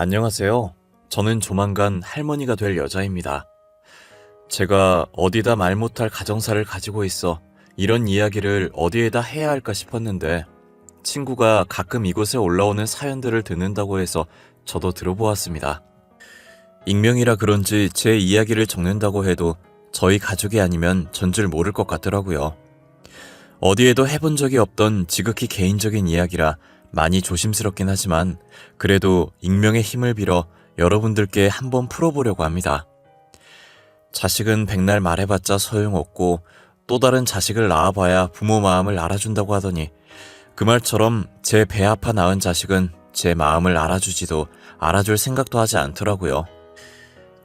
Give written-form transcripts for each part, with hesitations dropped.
안녕하세요. 저는 조만간 할머니가 될 여자입니다. 제가 어디다 말 못할 가정사를 가지고 있어 이런 이야기를 어디에다 해야 할까 싶었는데 친구가 가끔 이곳에 올라오는 사연들을 듣는다고 해서 저도 들어보았습니다. 익명이라 그런지 제 이야기를 적는다고 해도 저희 가족이 아니면 전줄 모를 것 같더라고요. 어디에도 해본 적이 없던 지극히 개인적인 이야기라 많이 조심스럽긴 하지만 그래도 익명의 힘을 빌어 여러분들께 한번 풀어보려고 합니다. 자식은 백날 말해봤자 소용없고 또 다른 자식을 낳아봐야 부모 마음을 알아준다고 하더니 그 말처럼 제 배 아파 낳은 자식은 제 마음을 알아주지도 알아줄 생각도 하지 않더라고요.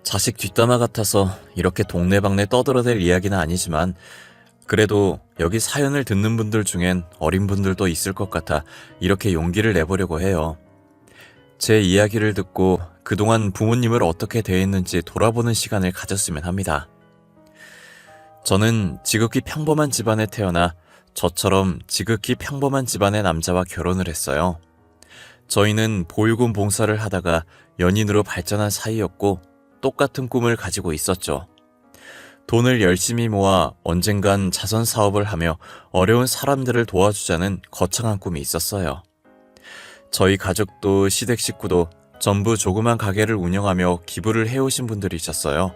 자식 뒷담화 같아서 이렇게 동네방네 떠들어댈 이야기는 아니지만 그래도 여기 사연을 듣는 분들 중엔 어린 분들도 있을 것 같아 이렇게 용기를 내보려고 해요. 제 이야기를 듣고 그동안 부모님을 어떻게 대했는지 돌아보는 시간을 가졌으면 합니다. 저는 지극히 평범한 집안에 태어나 저처럼 지극히 평범한 집안의 남자와 결혼을 했어요. 저희는 보육원 봉사를 하다가 연인으로 발전한 사이였고 똑같은 꿈을 가지고 있었죠. 돈을 열심히 모아 언젠간 자선 사업을 하며 어려운 사람들을 도와주자는 거창한 꿈이 있었어요. 저희 가족도 시댁 식구도 전부 조그만 가게를 운영하며 기부를 해오신 분들이셨어요.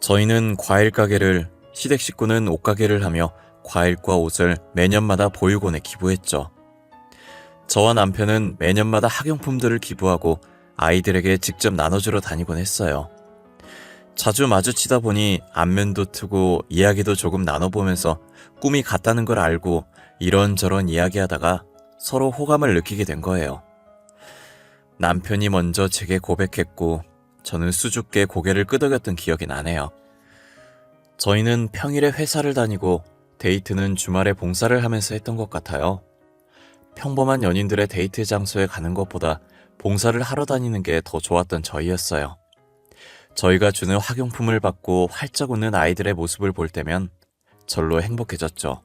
저희는 과일 가게를, 시댁 식구는 옷 가게를 하며 과일과 옷을 매년마다 보육원에 기부했죠. 저와 남편은 매년마다 학용품들을 기부하고 아이들에게 직접 나눠주러 다니곤 했어요. 자주 마주치다 보니 안면도 트고 이야기도 조금 나눠보면서 꿈이 같다는 걸 알고 이런저런 이야기하다가 서로 호감을 느끼게 된 거예요. 남편이 먼저 제게 고백했고 저는 수줍게 고개를 끄덕였던 기억이 나네요. 저희는 평일에 회사를 다니고 데이트는 주말에 봉사를 하면서 했던 것 같아요. 평범한 연인들의 데이트 장소에 가는 것보다 봉사를 하러 다니는 게 더 좋았던 저희였어요. 저희가 주는 학용품을 받고 활짝 웃는 아이들의 모습을 볼 때면 절로 행복해졌죠.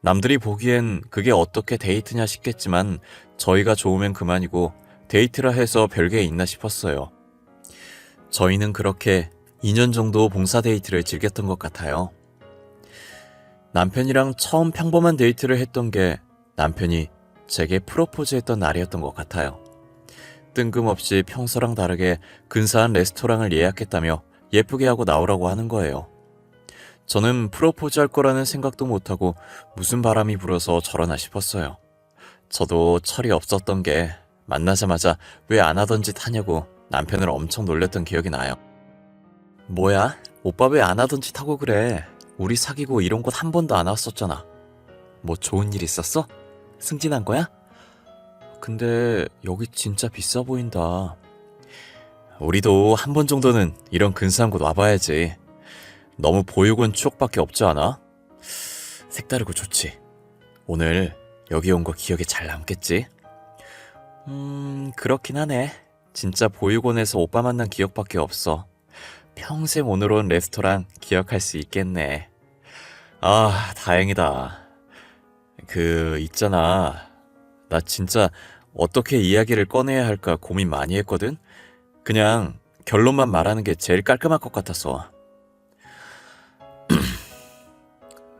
남들이 보기엔 그게 어떻게 데이트냐 싶겠지만 저희가 좋으면 그만이고 데이트라 해서 별게 있나 싶었어요. 저희는 그렇게 2년 정도 봉사 데이트를 즐겼던 것 같아요. 남편이랑 처음 평범한 데이트를 했던 게 남편이 제게 프로포즈했던 날이었던 것 같아요. 뜬금없이 평소랑 다르게 근사한 레스토랑을 예약했다며 예쁘게 하고 나오라고 하는 거예요. 저는 프로포즈 할 거라는 생각도 못하고 무슨 바람이 불어서 저러나 싶었어요. 저도 철이 없었던 게 만나자마자 왜 안 하던 짓 하냐고 남편을 엄청 놀렸던 기억이 나요. 뭐야? 오빠 왜 안 하던 짓 하고 그래? 우리 사귀고 이런 곳 한 번도 안 왔었잖아. 뭐 좋은 일 있었어? 승진한 거야? 근데 여기 진짜 비싸 보인다. 우리도 한 번 정도는 이런 근사한 곳 와봐야지. 너무 보육원 추억밖에 없지 않아? 색다르고 좋지. 오늘 여기 온 거 기억에 잘 남겠지? 그렇긴 하네. 진짜 보육원에서 오빠 만난 기억밖에 없어. 평생 오늘 온 레스토랑 기억할 수 있겠네. 아, 다행이다. 있잖아. 나 진짜 어떻게 이야기를 꺼내야 할까 고민 많이 했거든? 그냥 결론만 말하는 게 제일 깔끔할 것 같아서.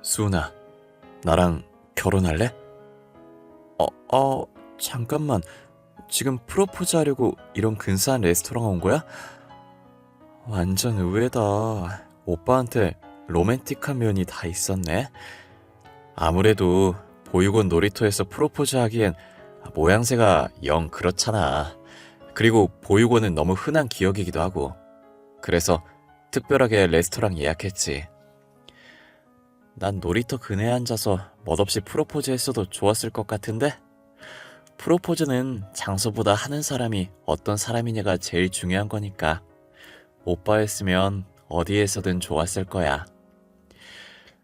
수은아, 나랑 결혼할래? 잠깐만. 지금 프로포즈 하려고 이런 근사한 레스토랑 온 거야? 완전 의외다. 오빠한테 로맨틱한 면이 다 있었네. 아무래도 보육원 놀이터에서 프로포즈 하기엔 모양새가 영 그렇잖아. 그리고 보육원은 너무 흔한 기억이기도 하고. 그래서 특별하게 레스토랑 예약했지. 난 놀이터 근해에 앉아서 멋없이 프로포즈 했어도 좋았을 것 같은데? 프로포즈는 장소보다 하는 사람이 어떤 사람이냐가 제일 중요한 거니까. 오빠였으면 어디에서든 좋았을 거야.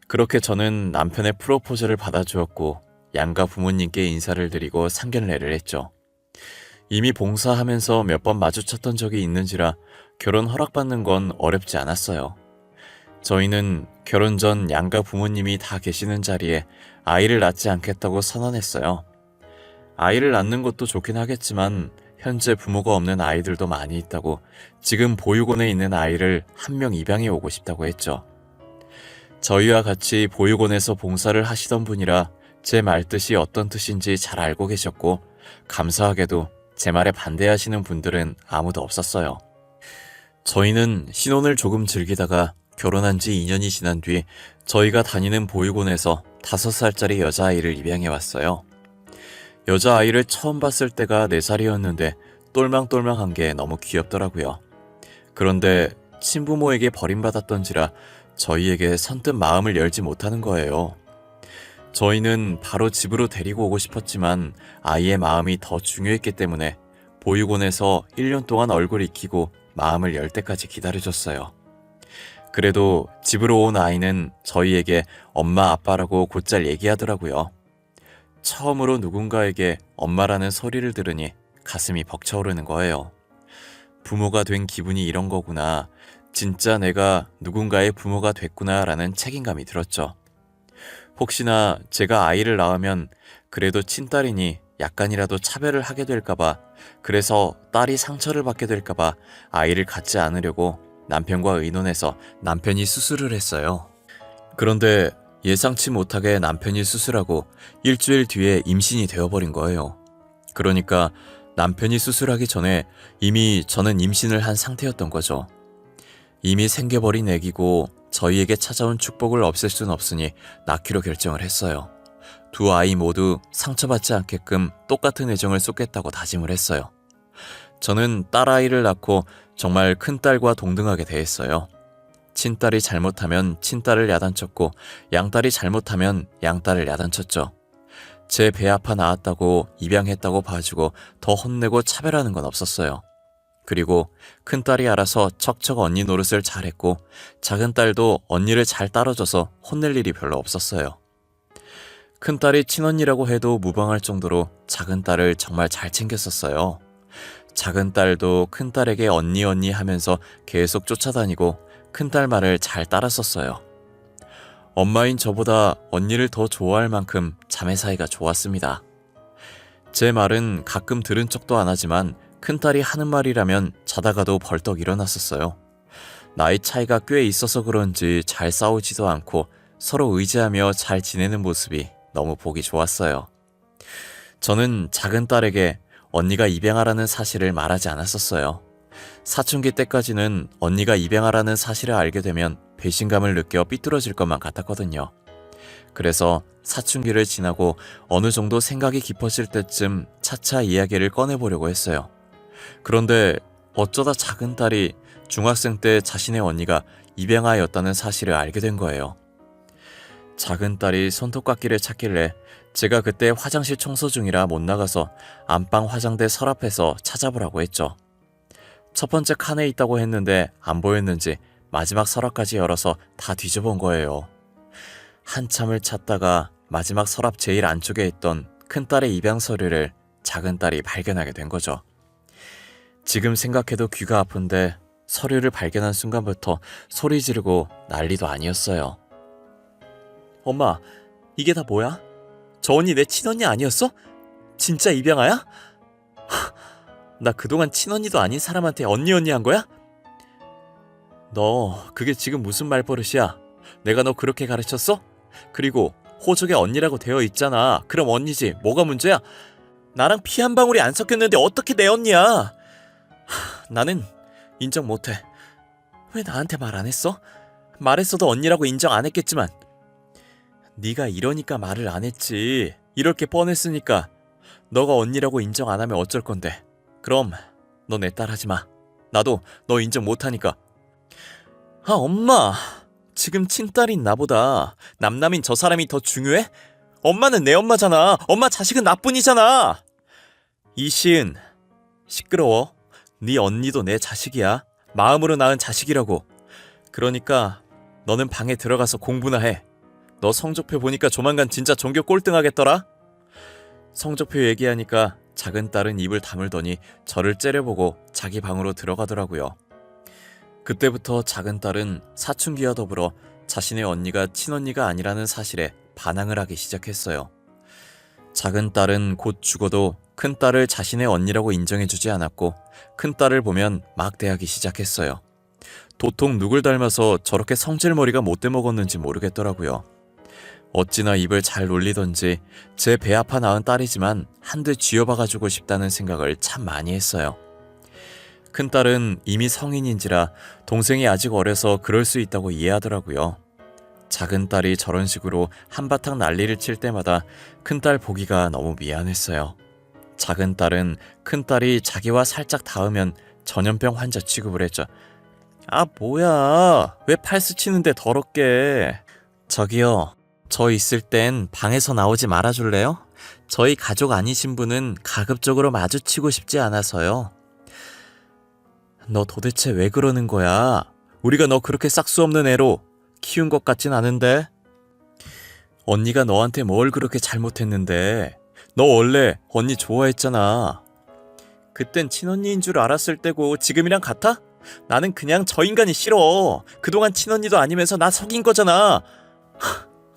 그렇게 저는 남편의 프로포즈를 받아주었고 양가 부모님께 인사를 드리고 상견례를 했죠. 이미 봉사하면서 몇 번 마주쳤던 적이 있는지라 결혼 허락받는 건 어렵지 않았어요. 저희는 결혼 전 양가 부모님이 다 계시는 자리에 아이를 낳지 않겠다고 선언했어요. 아이를 낳는 것도 좋긴 하겠지만 현재 부모가 없는 아이들도 많이 있다고 지금 보육원에 있는 아이를 한 명 입양해 오고 싶다고 했죠. 저희와 같이 보육원에서 봉사를 하시던 분이라 제 말뜻이 어떤 뜻인지 잘 알고 계셨고 감사하게도 제 말에 반대하시는 분들은 아무도 없었어요. 저희는 신혼을 조금 즐기다가 결혼한 지 2년이 지난 뒤 저희가 다니는 보육원에서 5살짜리 여자아이를 입양해 왔어요. 여자아이를 처음 봤을 때가 4살이었는데 똘망똘망한 게 너무 귀엽더라고요. 그런데 친부모에게 버림받았던지라 저희에게 선뜻 마음을 열지 못하는 거예요. 저희는 바로 집으로 데리고 오고 싶었지만 아이의 마음이 더 중요했기 때문에 보육원에서 1년 동안 얼굴 익히고 마음을 열 때까지 기다려줬어요. 그래도 집으로 온 아이는 저희에게 엄마 아빠라고 곧잘 얘기하더라고요. 처음으로 누군가에게 엄마라는 소리를 들으니 가슴이 벅차오르는 거예요. 부모가 된 기분이 이런 거구나. 진짜 내가 누군가의 부모가 됐구나라는 책임감이 들었죠. 혹시나 제가 아이를 낳으면 그래도 친딸이니 약간이라도 차별을 하게 될까봐, 그래서 딸이 상처를 받게 될까봐 아이를 갖지 않으려고 남편과 의논해서 남편이 수술을 했어요. 그런데 예상치 못하게 남편이 수술하고 일주일 뒤에 임신이 되어버린 거예요. 그러니까 남편이 수술하기 전에 이미 저는 임신을 한 상태였던 거죠. 이미 생겨버린 애기고 저희에게 찾아온 축복을 없앨 순 없으니 낳기로 결정을 했어요. 두 아이 모두 상처받지 않게끔 똑같은 애정을 쏟겠다고 다짐을 했어요. 저는 딸아이를 낳고 정말 큰딸과 동등하게 대했어요. 친딸이 잘못하면 친딸을 야단쳤고 양딸이 잘못하면 양딸을 야단쳤죠. 제 배 아파 낳았다고 입양했다고 봐주고 더 혼내고 차별하는 건 없었어요. 그리고 큰딸이 알아서 척척 언니 노릇을 잘했고 작은딸도 언니를 잘 따라줘서 혼낼 일이 별로 없었어요. 큰딸이 친언니라고 해도 무방할 정도로 작은딸을 정말 잘 챙겼었어요. 작은딸도 큰딸에게 언니 언니 하면서 계속 쫓아다니고 큰딸 말을 잘 따랐었어요. 엄마인 저보다 언니를 더 좋아할 만큼 자매 사이가 좋았습니다. 제 말은 가끔 들은 척도 안 하지만 큰딸이 하는 말이라면 자다가도 벌떡 일어났었어요. 나이 차이가 꽤 있어서 그런지 잘 싸우지도 않고 서로 의지하며 잘 지내는 모습이 너무 보기 좋았어요. 저는 작은딸에게 언니가 입양하라는 사실을 말하지 않았었어요. 사춘기 때까지는 언니가 입양하라는 사실을 알게 되면 배신감을 느껴 삐뚤어질 것만 같았거든요. 그래서 사춘기를 지나고 어느 정도 생각이 깊어질 때쯤 차차 이야기를 꺼내보려고 했어요. 그런데 어쩌다 작은딸이 중학생 때 자신의 언니가 입양아였다는 사실을 알게 된 거예요. 작은딸이 손톱깎이를 찾길래 제가 그때 화장실 청소 중이라 못 나가서 안방 화장대 서랍에서 찾아보라고 했죠. 첫 번째 칸에 있다고 했는데 안 보였는지 마지막 서랍까지 열어서 다 뒤져본 거예요. 한참을 찾다가 마지막 서랍 제일 안쪽에 있던 큰딸의 입양 서류를 작은딸이 발견하게 된 거죠. 지금 생각해도 귀가 아픈데 서류를 발견한 순간부터 소리 지르고 난리도 아니었어요. 엄마, 이게 다 뭐야? 저 언니 내 친언니 아니었어? 진짜 입양아야? 나 그동안 친언니도 아닌 사람한테 언니 한 거야? 너 그게 지금 무슨 말버릇이야? 내가 너 그렇게 가르쳤어? 그리고 호적에 언니라고 되어 있잖아. 그럼 언니지. 뭐가 문제야? 나랑 피 한 방울이 안 섞였는데 어떻게 내 언니야? 나는 인정 못해. 왜 나한테 말 안 했어? 말했어도 언니라고 인정 안 했겠지만 네가 이러니까 말을 안 했지. 이럴 게 뻔했으니까. 너가 언니라고 인정 안 하면 어쩔 건데. 그럼 너 내 딸 하지 마. 나도 너 인정 못하니까. 아, 엄마. 지금 친딸인 나보다 남남인 저 사람이 더 중요해? 엄마는 내 엄마잖아. 엄마 자식은 나뿐이잖아. 이시은, 시끄러워. 네 언니도 내 자식이야. 마음으로 낳은 자식이라고. 그러니까 너는 방에 들어가서 공부나 해. 너 성적표 보니까 조만간 진짜 전교 꼴등하겠더라. 성적표 얘기하니까 작은딸은 입을 다물더니 저를 째려보고 자기 방으로 들어가더라고요. 그때부터 작은딸은 사춘기와 더불어 자신의 언니가 친언니가 아니라는 사실에 반항을 하기 시작했어요. 작은딸은 곧 죽어도 큰딸을 자신의 언니라고 인정해주지 않았고 큰딸을 보면 막대하기 시작했어요. 도통 누굴 닮아서 저렇게 성질머리가 못돼 먹었는지 모르겠더라고요. 어찌나 입을 잘 놀리던지 제 배 아파 낳은 딸이지만 한대 쥐어박아주고 싶다는 생각을 참 많이 했어요. 큰딸은 이미 성인인지라 동생이 아직 어려서 그럴 수 있다고 이해하더라고요. 작은 딸이 저런 식으로 한바탕 난리를 칠 때마다 큰딸 보기가 너무 미안했어요. 작은 딸은 큰딸이 자기와 살짝 닿으면 전염병 환자 취급을 했죠. 아 뭐야, 왜 팔스 치는데 더럽게. 저기요, 저 있을 땐 방에서 나오지 말아줄래요? 저희 가족 아니신 분은 가급적으로 마주치고 싶지 않아서요. 너 도대체 왜 그러는 거야? 우리가 너 그렇게 싹수 없는 애로 키운 것 같진 않은데? 언니가 너한테 뭘 그렇게 잘못했는데? 너 원래 언니 좋아했잖아. 그땐 친언니인 줄 알았을 때고 지금이랑 같아? 나는 그냥 저 인간이 싫어. 그동안 친언니도 아니면서 나 속인 거잖아.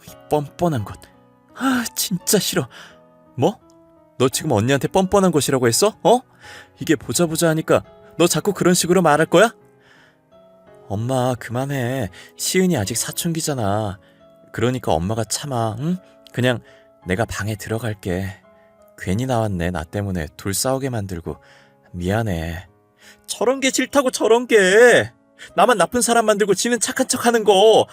이 뻔뻔한 것. 진짜 싫어. 뭐? 너 지금 언니한테 뻔뻔한 것이라고 했어? 이게 보자 하니까 너 자꾸 그런 식으로 말할 거야? 엄마 그만해. 시은이 아직 사춘기잖아. 그러니까 엄마가 참아. 응? 그냥 내가 방에 들어갈게. 괜히 나왔네. 나 때문에 둘 싸우게 만들고. 미안해. 저런 게 싫다고. 저런 게 나만 나쁜 사람 만들고 지는 착한 척 하는 거.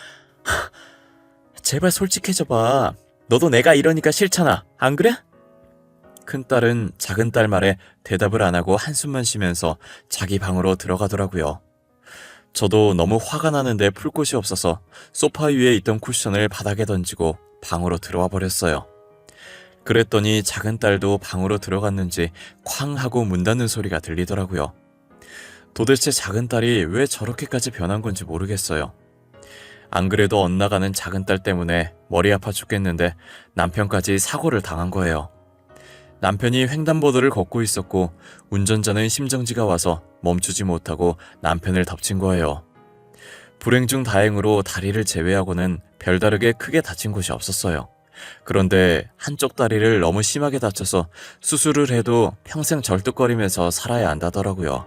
제발 솔직해져봐. 너도 내가 이러니까 싫잖아. 안 그래? 큰딸은 작은딸 말에 대답을 안 하고 한숨만 쉬면서 자기 방으로 들어가더라고요. 저도 너무 화가 나는데 풀 곳이 없어서 소파 위에 있던 쿠션을 바닥에 던지고 방으로 들어와 버렸어요. 그랬더니 작은딸도 방으로 들어갔는지 쾅 하고 문 닫는 소리가 들리더라고요. 도대체 작은딸이 왜 저렇게까지 변한 건지 모르겠어요. 안 그래도 엇나가는 작은딸 때문에 머리 아파 죽겠는데 남편까지 사고를 당한 거예요. 남편이 횡단보도를 걷고 있었고 운전자는 심정지가 와서 멈추지 못하고 남편을 덮친 거예요. 불행 중 다행으로 다리를 제외하고는 별다르게 크게 다친 곳이 없었어요. 그런데 한쪽 다리를 너무 심하게 다쳐서 수술을 해도 평생 절뚝거리면서 살아야 한다더라고요.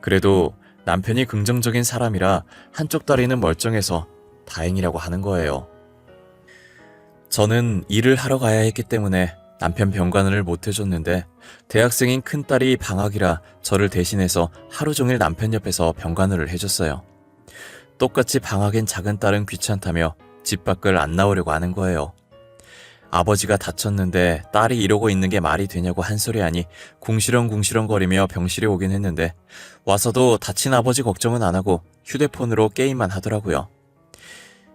그래도 남편이 긍정적인 사람이라 한쪽 다리는 멀쩡해서 다행이라고 하는 거예요. 저는 일을 하러 가야 했기 때문에 남편 병간을 못 해줬는데 대학생인 큰딸이 방학이라 저를 대신해서 하루 종일 남편 옆에서 병간을 해줬어요. 똑같이 방학엔 작은딸은 귀찮다며 집 밖을 안 나오려고 하는 거예요. 아버지가 다쳤는데 딸이 이러고 있는 게 말이 되냐고 한 소리 하니 궁시렁궁시렁거리며 병실에 오긴 했는데 와서도 다친 아버지 걱정은 안 하고 휴대폰으로 게임만 하더라고요.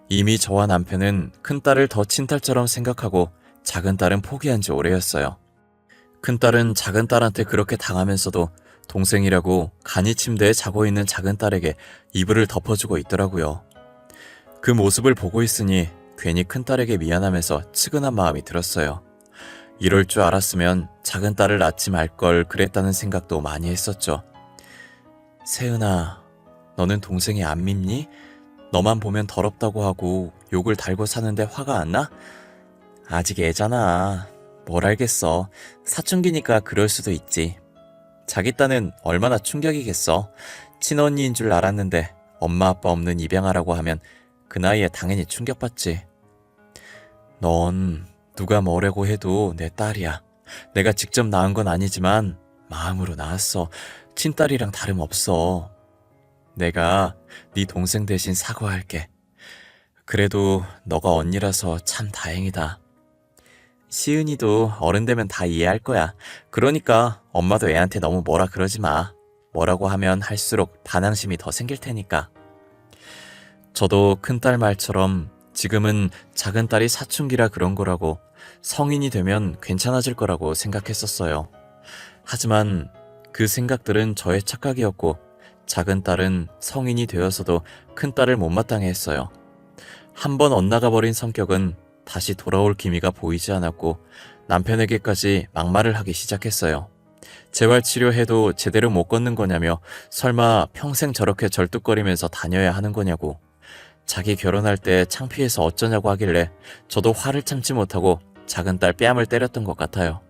이미 저와 남편은 큰딸을 더 친딸처럼 생각하고 작은딸은 포기한 지 오래였어요. 큰딸은 작은딸한테 그렇게 당하면서도 동생이라고 간이 침대에 자고 있는 작은딸에게 이불을 덮어주고 있더라고요. 그 모습을 보고 있으니 괜히 큰딸에게 미안하면서 측은한 마음이 들었어요. 이럴 줄 알았으면 작은딸을 낳지 말걸 그랬다는 생각도 많이 했었죠. 세은아, 너는 동생이 안 밉니? 너만 보면 더럽다고 하고 욕을 달고 사는데 화가 안 나? 아직 애잖아. 뭘 알겠어. 사춘기니까 그럴 수도 있지. 자기 딴은 얼마나 충격이겠어. 친언니인 줄 알았는데 엄마 아빠 없는 입양아라고 하면 그 나이에 당연히 충격받지. 넌 누가 뭐라고 해도 내 딸이야. 내가 직접 낳은 건 아니지만 마음으로 낳았어. 친딸이랑 다름없어. 내가 네 동생 대신 사과할게. 그래도 너가 언니라서 참 다행이다. 시은이도 어른 되면 다 이해할 거야. 그러니까 엄마도 애한테 너무 뭐라 그러지 마. 뭐라고 하면 할수록 반항심이 더 생길 테니까. 저도 큰딸 말처럼 지금은 작은딸이 사춘기라 그런 거라고 성인이 되면 괜찮아질 거라고 생각했었어요. 하지만 그 생각들은 저의 착각이었고 작은딸은 성인이 되어서도 큰딸을 못마땅해 했어요. 한번 엇나가 버린 성격은 다시 돌아올 기미가 보이지 않았고 남편에게까지 막말을 하기 시작했어요. 재활치료해도 제대로 못 걷는 거냐며 설마 평생 저렇게 절뚝거리면서 다녀야 하는 거냐고 자기 결혼할 때 창피해서 어쩌냐고 하길래 저도 화를 참지 못하고 작은딸 뺨을 때렸던 것 같아요.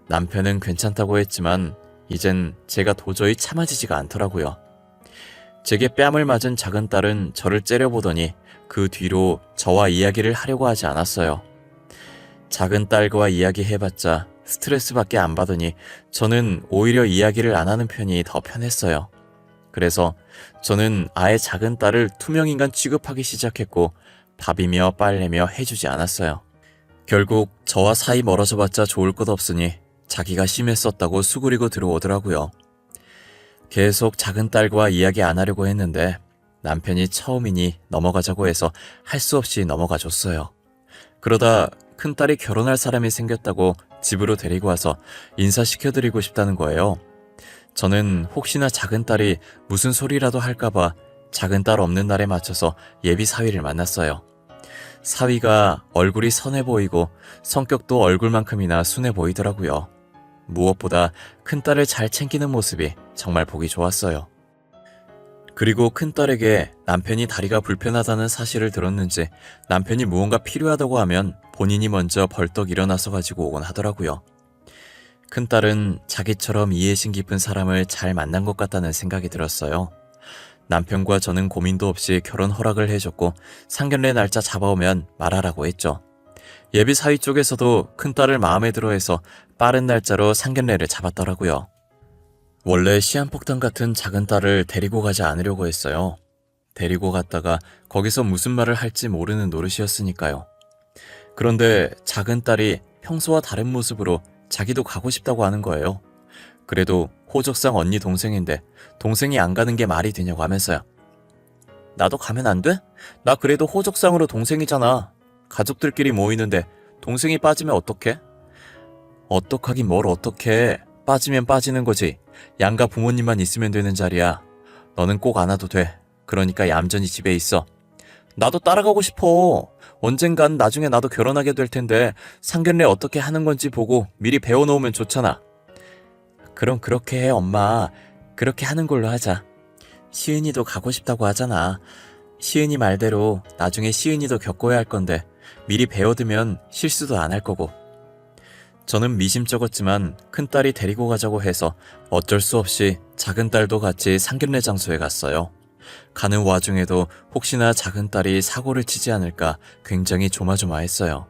남편은 괜찮다고 했지만 이젠 제가 도저히 참아지지가 않더라고요. 제게 뺨을 맞은 작은 딸은 저를 째려보더니 그 뒤로 저와 이야기를 하려고 하지 않았어요. 작은 딸과 이야기해봤자 스트레스밖에 안 받으니 저는 오히려 이야기를 안 하는 편이 더 편했어요. 그래서 저는 아예 작은 딸을 투명인간 취급하기 시작했고 밥이며 빨래며 해주지 않았어요. 결국 저와 사이 멀어져봤자 좋을 것 없으니 자기가 심했었다고 수그리고 들어오더라고요. 계속 작은 딸과 이야기 안 하려고 했는데 남편이 처음이니 넘어가자고 해서 할 수 없이 넘어가 줬어요. 그러다 큰딸이 결혼할 사람이 생겼다고 집으로 데리고 와서 인사시켜드리고 싶다는 거예요. 저는 혹시나 작은 딸이 무슨 소리라도 할까봐 작은 딸 없는 날에 맞춰서 예비 사위를 만났어요. 사위가 얼굴이 선해 보이고 성격도 얼굴만큼이나 순해 보이더라고요. 무엇보다 큰딸을 잘 챙기는 모습이 정말 보기 좋았어요. 그리고 큰딸에게 남편이 다리가 불편하다는 사실을 들었는지 남편이 무언가 필요하다고 하면 본인이 먼저 벌떡 일어나서 가지고 오곤 하더라고요. 큰딸은 자기처럼 이해심 깊은 사람을 잘 만난 것 같다는 생각이 들었어요. 남편과 저는 고민도 없이 결혼 허락을 해줬고 상견례 날짜 잡아오면 말하라고 했죠. 예비 사위 쪽에서도 큰딸을 마음에 들어해서 빠른 날짜로 상견례를 잡았더라고요. 원래 시한폭탄 같은 작은 딸을 데리고 가지 않으려고 했어요. 데리고 갔다가 거기서 무슨 말을 할지 모르는 노릇이었으니까요. 그런데 작은 딸이 평소와 다른 모습으로 자기도 가고 싶다고 하는 거예요. 그래도 호적상 언니 동생인데 동생이 안 가는 게 말이 되냐고 하면서요. 나도 가면 안 돼? 나 그래도 호적상으로 동생이잖아. 가족들끼리 모이는데 동생이 빠지면 어떡해? 어떡하긴 뭘 어떡해. 빠지면 빠지는 거지. 양가 부모님만 있으면 되는 자리야. 너는 꼭 안 와도 돼. 그러니까 얌전히 집에 있어. 나도 따라가고 싶어. 언젠간 나중에 나도 결혼하게 될 텐데 상견례 어떻게 하는 건지 보고 미리 배워놓으면 좋잖아. 그럼 그렇게 해, 엄마. 그렇게 하는 걸로 하자. 시은이도 가고 싶다고 하잖아. 시은이 말대로 나중에 시은이도 겪어야 할 건데 미리 배워두면 실수도 안 할 거고. 저는 미심쩍었지만 큰딸이 데리고 가자고 해서 어쩔 수 없이 작은 딸도 같이 상견례 장소에 갔어요. 가는 와중에도 혹시나 작은 딸이 사고를 치지 않을까 굉장히 조마조마했어요.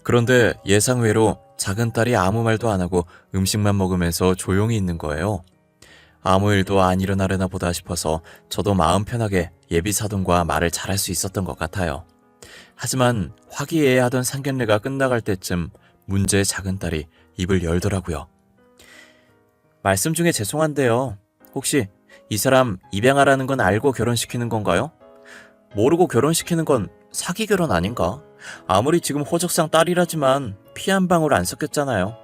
그런데 예상외로 작은 딸이 아무 말도 안 하고 음식만 먹으면서 조용히 있는 거예요. 아무 일도 안 일어나려나 보다 싶어서 저도 마음 편하게 예비 사돈과 말을 잘할 수 있었던 것 같아요. 하지만 화기애애하던 상견례가 끝나갈 때쯤 문제의 작은 딸이 입을 열더라고요. 말씀 중에 죄송한데요. 혹시 이 사람 입양하라는 건 알고 결혼시키는 건가요? 모르고 결혼시키는 건 사기 결혼 아닌가? 아무리 지금 호적상 딸이라지만 피 한 방울 안 섞였잖아요.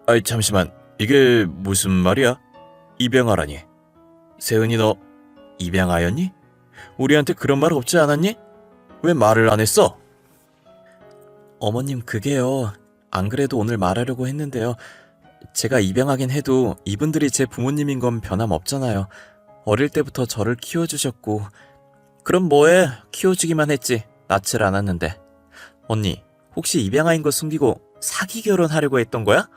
아이 잠시만, 이게 무슨 말이야? 입양하라니. 세은이 너 입양하였니? 우리한테 그런 말 없지 않았니? 왜 말을 안 했어? 어머님 그게요. 안 그래도 오늘 말하려고 했는데요. 제가 입양하긴 해도 이분들이 제 부모님인 건 변함없잖아요. 어릴 때부터 저를 키워주셨고. 그럼 뭐해? 키워주기만 했지. 낳질 않았는데. 언니, 혹시 입양아인 거 숨기고 사기 결혼하려고 했던 거야?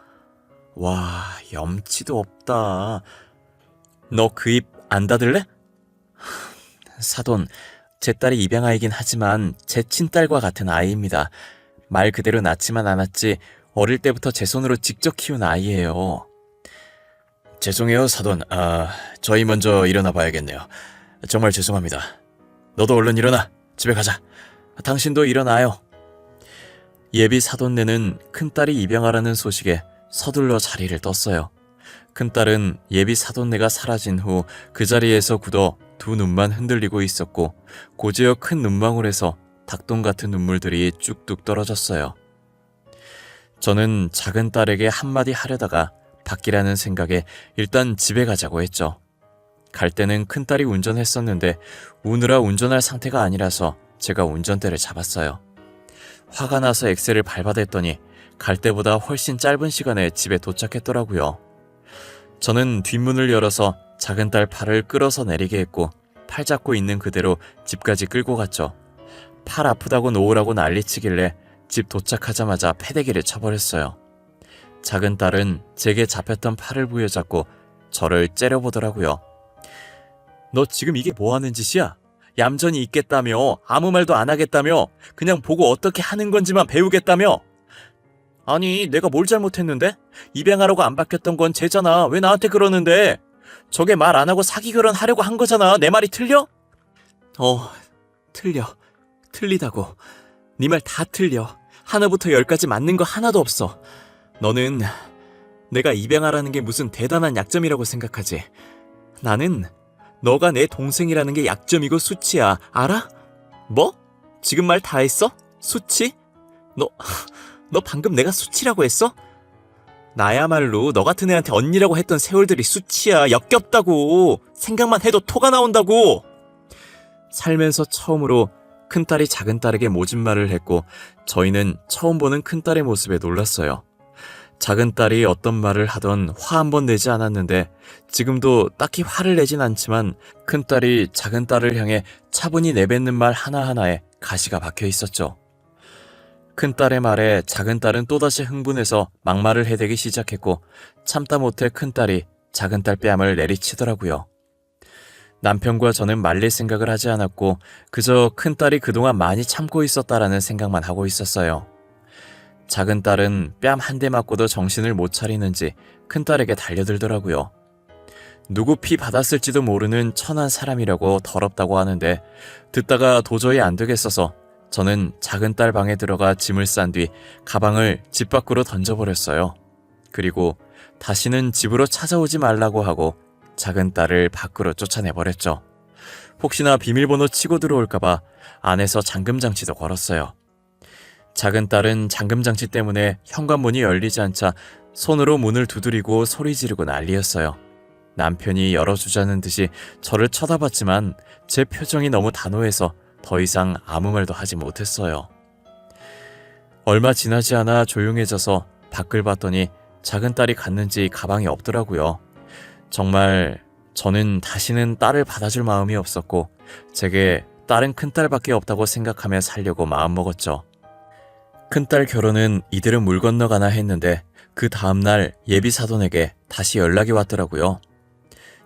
와, 염치도 없다. 너 그 입 안 닫을래? 사돈, 제 딸이 입양아이긴 하지만 제 친딸과 같은 아이입니다. 말 그대로 낳지만 않았지 어릴 때부터 제 손으로 직접 키운 아이예요. 죄송해요, 사돈. 저희 먼저 일어나 봐야겠네요. 정말 죄송합니다. 너도 얼른 일어나. 집에 가자. 당신도 일어나요. 예비 사돈네는 큰딸이 입양하라는 소식에 서둘러 자리를 떴어요. 큰딸은 예비 사돈네가 사라진 후 그 자리에서 굳어 두 눈만 흔들리고 있었고 고지어 큰 눈망울에서 닭똥 같은 눈물들이 쭉쭉 떨어졌어요. 저는 작은 딸에게 한마디 하려다가 바뀌라는 생각에 일단 집에 가자고 했죠. 갈 때는 큰딸이 운전했었는데 우느라 운전할 상태가 아니라서 제가 운전대를 잡았어요. 화가 나서 엑셀을 밟아댔더니 갈 때보다 훨씬 짧은 시간에 집에 도착했더라고요. 저는 뒷문을 열어서 작은 딸 팔을 끌어서 내리게 했고 팔 잡고 있는 그대로 집까지 끌고 갔죠. 팔 아프다고 놓으라고 난리치길래 집 도착하자마자 패대기를 쳐버렸어요. 작은 딸은 제게 잡혔던 팔을 부여잡고 저를 째려보더라고요. 너 지금 이게 뭐 하는 짓이야? 얌전히 있겠다며, 아무 말도 안 하겠다며, 그냥 보고 어떻게 하는 건지만 배우겠다며. 아니, 내가 뭘 잘못했는데? 입양하라고 안 바뀌었던 건 쟤잖아. 왜 나한테 그러는데? 저게 말 안 하고 사기 결혼하려고 한 거잖아. 내 말이 틀려? 틀려. 틀리다고. 네 말 다 틀려. 하나부터 열까지 맞는 거 하나도 없어. 너는 내가 입양하라는 게 무슨 대단한 약점이라고 생각하지. 나는 너가 내 동생이라는 게 약점이고 수치야. 알아? 뭐? 지금 말 다 했어? 수치? 너 방금 내가 수치라고 했어? 나야말로 너 같은 애한테 언니라고 했던 세월들이 수치야. 역겹다고. 생각만 해도 토가 나온다고. 살면서 처음으로 큰딸이 작은딸에게 모진 말을 했고 저희는 처음 보는 큰딸의 모습에 놀랐어요. 작은딸이 어떤 말을 하던 화 한 번 내지 않았는데 지금도 딱히 화를 내진 않지만 큰딸이 작은딸을 향해 차분히 내뱉는 말 하나하나에 가시가 박혀 있었죠. 큰딸의 말에 작은딸은 또다시 흥분해서 막말을 해대기 시작했고 참다 못해 큰딸이 작은딸 뺨을 내리치더라고요. 남편과 저는 말릴 생각을 하지 않았고 그저 큰딸이 그동안 많이 참고 있었다라는 생각만 하고 있었어요. 작은딸은 뺨 한 대 맞고도 정신을 못 차리는지 큰딸에게 달려들더라고요. 누구 피 받았을지도 모르는 천한 사람이라고 더럽다고 하는데 듣다가 도저히 안 되겠어서 저는 작은딸 방에 들어가 짐을 싼 뒤 가방을 집 밖으로 던져버렸어요. 그리고 다시는 집으로 찾아오지 말라고 하고 작은딸을 밖으로 쫓아내버렸죠. 혹시나 비밀번호 치고 들어올까봐 안에서 잠금장치도 걸었어요. 작은딸은 잠금장치 때문에 현관문이 열리지 않자 손으로 문을 두드리고 소리 지르고 난리였어요. 남편이 열어주자는 듯이 저를 쳐다봤지만 제 표정이 너무 단호해서 더 이상 아무 말도 하지 못했어요. 얼마 지나지 않아 조용해져서 밖을 봤더니 작은딸이 갔는지 가방이 없더라고요. 정말 저는 다시는 딸을 받아줄 마음이 없었고 제게 딸은 큰딸밖에 없다고 생각하며 살려고 마음먹었죠. 큰딸 결혼은 이들은 물 건너가나 했는데 그 다음날 예비사돈에게 다시 연락이 왔더라고요.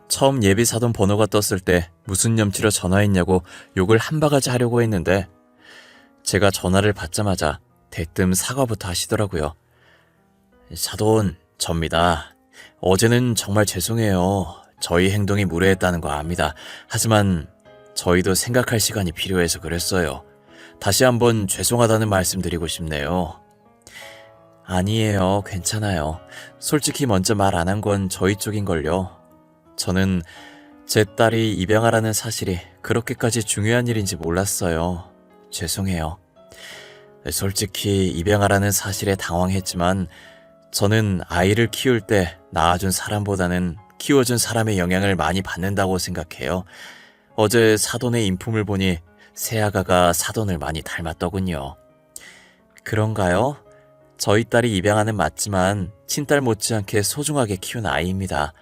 처음 예비사돈 번호가 떴을 때 무슨 염치로 전화했냐고 욕을 한 바가지 하려고 했는데 제가 전화를 받자마자 대뜸 사과부터 하시더라고요. 사돈, 접니다. 어제는 정말 죄송해요. 저희 행동이 무례했다는 거 압니다. 하지만 저희도 생각할 시간이 필요해서 그랬어요. 다시 한번 죄송하다는 말씀 드리고 싶네요. 아니에요. 괜찮아요. 솔직히 먼저 말 안 한 건 저희 쪽인걸요. 저는 제 딸이 입양하라는 사실이 그렇게까지 중요한 일인지 몰랐어요. 죄송해요. 솔직히 입양하라는 사실에 당황했지만 저는 아이를 키울 때 낳아준 사람보다는 키워준 사람의 영향을 많이 받는다고 생각해요. 어제 사돈의 인품을 보니 새아가가 사돈을 많이 닮았더군요. 그런가요? 저희 딸이 입양하는 맞지만 친딸 못지않게 소중하게 키운 아이입니다.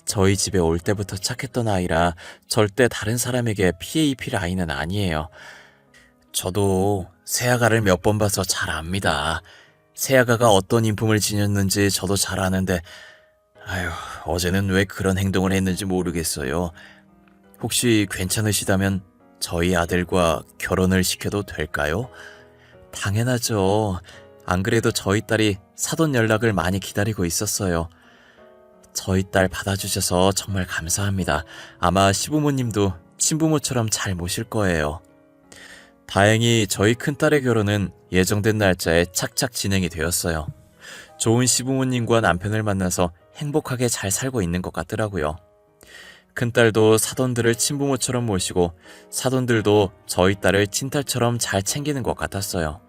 저희 집에 올 때부터 착했던 아이라 절대 다른 사람에게 피해 입힐 아이는 아니에요. 저도 새아가를 몇 번 봐서 잘 압니다. 새아가가 어떤 인품을 지녔는지 저도 잘 아는데 어제는 왜 그런 행동을 했는지 모르겠어요. 혹시 괜찮으시다면 저희 아들과 결혼을 시켜도 될까요? 당연하죠. 안 그래도 저희 딸이 사돈 연락을 많이 기다리고 있었어요. 저희 딸 받아주셔서 정말 감사합니다. 아마 시부모님도 친부모처럼 잘 모실 거예요. 다행히 저희 큰딸의 결혼은 예정된 날짜에 착착 진행이 되었어요. 좋은 시부모님과 남편을 만나서 행복하게 잘 살고 있는 것 같더라고요. 큰딸도 사돈들을 친부모처럼 모시고 사돈들도 저희 딸을 친딸처럼 잘 챙기는 것 같았어요.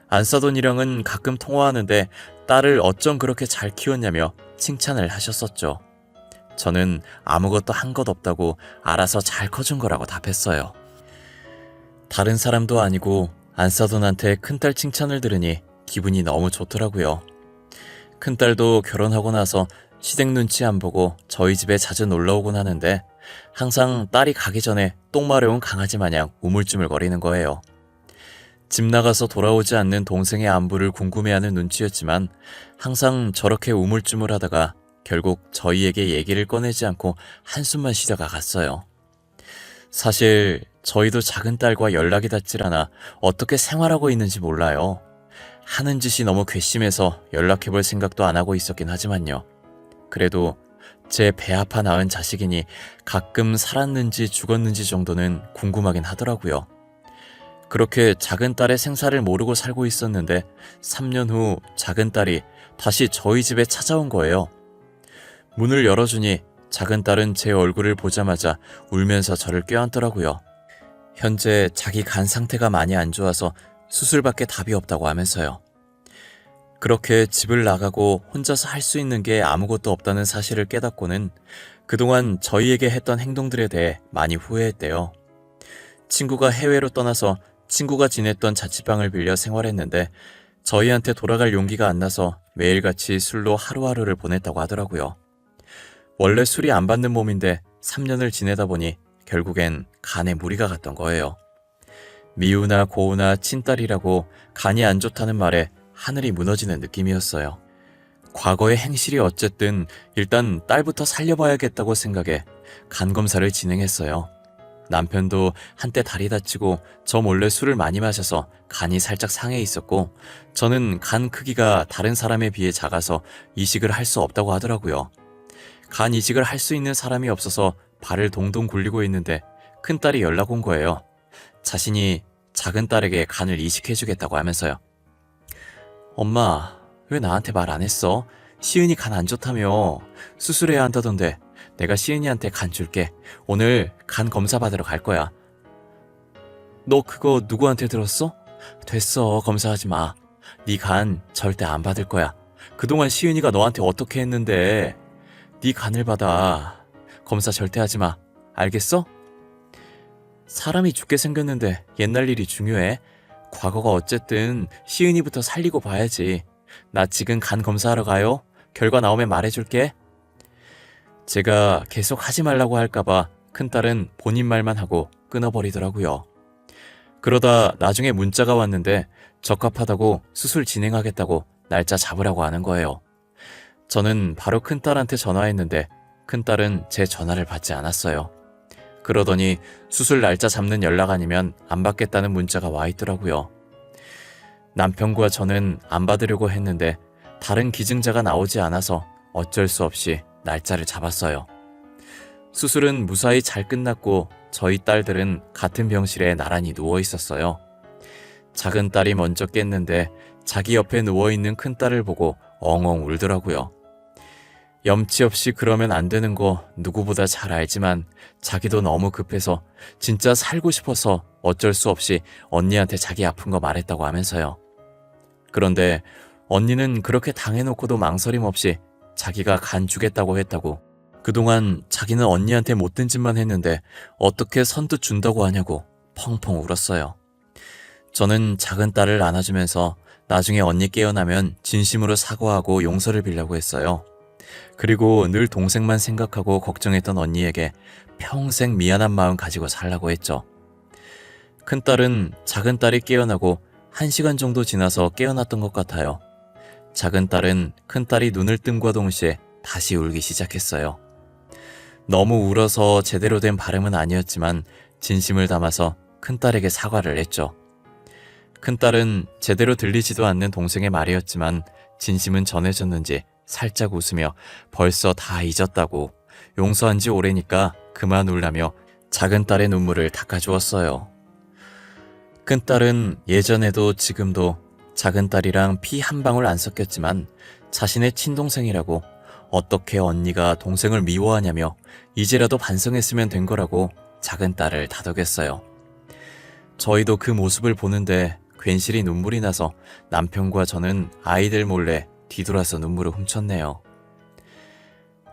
안사돈이랑은 가끔 통화하는데 딸을 어쩜 그렇게 잘 키웠냐며 칭찬을 하셨었죠. 저는 아무것도 한 것 없다고 알아서 잘 커준 거라고 답했어요. 다른 사람도 아니고 안사돈한테 큰딸 칭찬을 들으니 기분이 너무 좋더라고요. 큰딸도 결혼하고 나서 시댁 눈치 안 보고 저희 집에 자주 놀러오곤 하는데 항상 딸이 가기 전에 똥 마려운 강아지 마냥 우물쭈물거리는 거예요. 집 나가서 돌아오지 않는 동생의 안부를 궁금해하는 눈치였지만 항상 저렇게 우물쭈물하다가 결국 저희에게 얘기를 꺼내지 않고 한숨만 쉬다가 갔어요. 사실 저희도 작은 딸과 연락이 닿질 않아 어떻게 생활하고 있는지 몰라요. 하는 짓이 너무 괘씸해서 연락해볼 생각도 안 하고 있었긴 하지만요. 그래도 제 배 아파 낳은 자식이니 가끔 살았는지 죽었는지 정도는 궁금하긴 하더라고요. 그렇게 작은 딸의 생사를 모르고 살고 있었는데 3년 후 작은 딸이 다시 저희 집에 찾아온 거예요. 문을 열어주니 작은 딸은 제 얼굴을 보자마자 울면서 저를 껴안더라고요. 현재 자기 간 상태가 많이 안 좋아서 수술밖에 답이 없다고 하면서요. 그렇게 집을 나가고 혼자서 할 수 있는 게 아무것도 없다는 사실을 깨닫고는 그동안 저희에게 했던 행동들에 대해 많이 후회했대요. 친구가 해외로 떠나서 친구가 지냈던 자취방을 빌려 생활했는데 저희한테 돌아갈 용기가 안 나서 매일같이 술로 하루하루를 보냈다고 하더라고요. 원래 술이 안 받는 몸인데 3년을 지내다 보니 결국엔 간에 무리가 갔던 거예요. 미우나 고우나 친딸이라고 간이 안 좋다는 말에 하늘이 무너지는 느낌이었어요. 과거의 행실이 어쨌든 일단 딸부터 살려봐야겠다고 생각해 간 검사를 진행했어요. 남편도 한때 다리 다치고 저 몰래 술을 많이 마셔서 간이 살짝 상해 있었고 저는 간 크기가 다른 사람에 비해 작아서 이식을 할 수 없다고 하더라고요. 간 이식을 할 수 있는 사람이 없어서 발을 동동 굴리고 있는데 큰딸이 연락 온 거예요. 자신이 작은 딸에게 간을 이식해주겠다고 하면서요. 엄마, 왜 나한테 말 안 했어? 시은이 간 안 좋다며. 수술해야 한다던데 내가 시은이한테 간 줄게. 오늘 간 검사 받으러 갈 거야. 너 그거 누구한테 들었어? 됐어, 검사하지 마. 네 간 절대 안 받을 거야. 그동안 시은이가 너한테 어떻게 했는데. 네 간을 받아. 검사 절대 하지 마. 알겠어? 사람이 죽게 생겼는데 옛날 일이 중요해? 과거가 어쨌든 시은이부터 살리고 봐야지. 나 지금 간 검사하러 가요. 결과 나오면 말해줄게. 제가 계속 하지 말라고 할까봐 큰딸은 본인 말만 하고 끊어버리더라고요. 그러다 나중에 문자가 왔는데 적합하다고 수술 진행하겠다고 날짜 잡으라고 하는 거예요. 저는 바로 큰딸한테 전화했는데 큰딸은 제 전화를 받지 않았어요. 그러더니 수술 날짜 잡는 연락 아니면 안 받겠다는 문자가 와 있더라고요. 남편과 저는 안 받으려고 했는데 다른 기증자가 나오지 않아서 어쩔 수 없이 날짜를 잡았어요. 수술은 무사히 잘 끝났고 저희 딸들은 같은 병실에 나란히 누워 있었어요. 작은 딸이 먼저 깼는데 자기 옆에 누워있는 큰딸을 보고 엉엉 울더라고요. 염치 없이 그러면 안 되는 거 누구보다 잘 알지만 자기도 너무 급해서 진짜 살고 싶어서 어쩔 수 없이 언니한테 자기 아픈 거 말했다고 하면서요. 그런데 언니는 그렇게 당해놓고도 망설임 없이 자기가 간 주겠다고 했다고, 그동안 자기는 언니한테 못된 짓만 했는데 어떻게 선뜻 준다고 하냐고 펑펑 울었어요. 저는 작은 딸을 안아주면서 나중에 언니 깨어나면 진심으로 사과하고 용서를 빌려고 했어요. 그리고 늘 동생만 생각하고 걱정했던 언니에게 평생 미안한 마음 가지고 살라고 했죠. 큰딸은 작은 딸이 깨어나고 1시간 정도 지나서 깨어났던 것 같아요. 작은 딸은 큰딸이 눈을 뜸과 동시에 다시 울기 시작했어요. 너무 울어서 제대로 된 발음은 아니었지만 진심을 담아서 큰딸에게 사과를 했죠. 큰딸은 제대로 들리지도 않는 동생의 말이었지만 진심은 전해졌는지 살짝 웃으며 벌써 다 잊었다고, 용서한 지 오래니까 그만 울라며 작은 딸의 눈물을 닦아주었어요. 큰딸은 예전에도 지금도 작은 딸이랑 피 한 방울 안 섞였지만 자신의 친동생이라고, 어떻게 언니가 동생을 미워하냐며 이제라도 반성했으면 된 거라고 작은 딸을 다독였어요. 저희도 그 모습을 보는데 괜시리 눈물이 나서 남편과 저는 아이들 몰래 뒤돌아서 눈물을 훔쳤네요.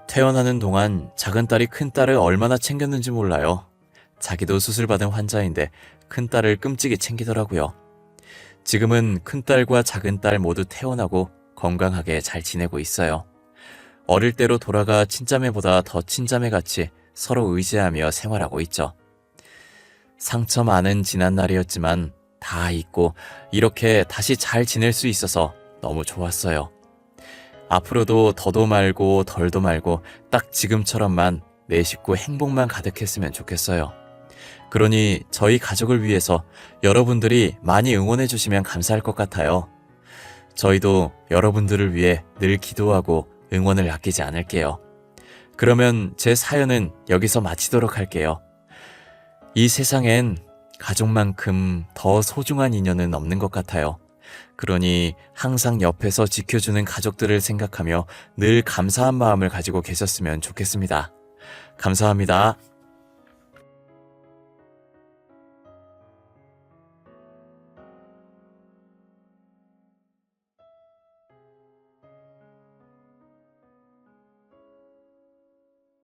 퇴원하는 동안 작은 딸이 큰 딸을 얼마나 챙겼는지 몰라요. 자기도 수술받은 환자인데 큰 딸을 끔찍이 챙기더라고요. 지금은 큰 딸과 작은 딸 모두 퇴원하고 건강하게 잘 지내고 있어요. 어릴 때로 돌아가 친자매보다 더 친자매같이 서로 의지하며 생활하고 있죠. 상처 많은 지난 날이었지만 다 잊고 이렇게 다시 잘 지낼 수 있어서 너무 좋았어요. 앞으로도 더도 말고 덜도 말고 딱 지금처럼만 내 식구 행복만 가득했으면 좋겠어요. 그러니 저희 가족을 위해서 여러분들이 많이 응원해 주시면 감사할 것 같아요. 저희도 여러분들을 위해 늘 기도하고 응원을 아끼지 않을게요. 그러면 제 사연은 여기서 마치도록 할게요. 이 세상엔 가족만큼 더 소중한 인연은 없는 것 같아요. 그러니 항상 옆에서 지켜주는 가족들을 생각하며 늘 감사한 마음을 가지고 계셨으면 좋겠습니다. 감사합니다.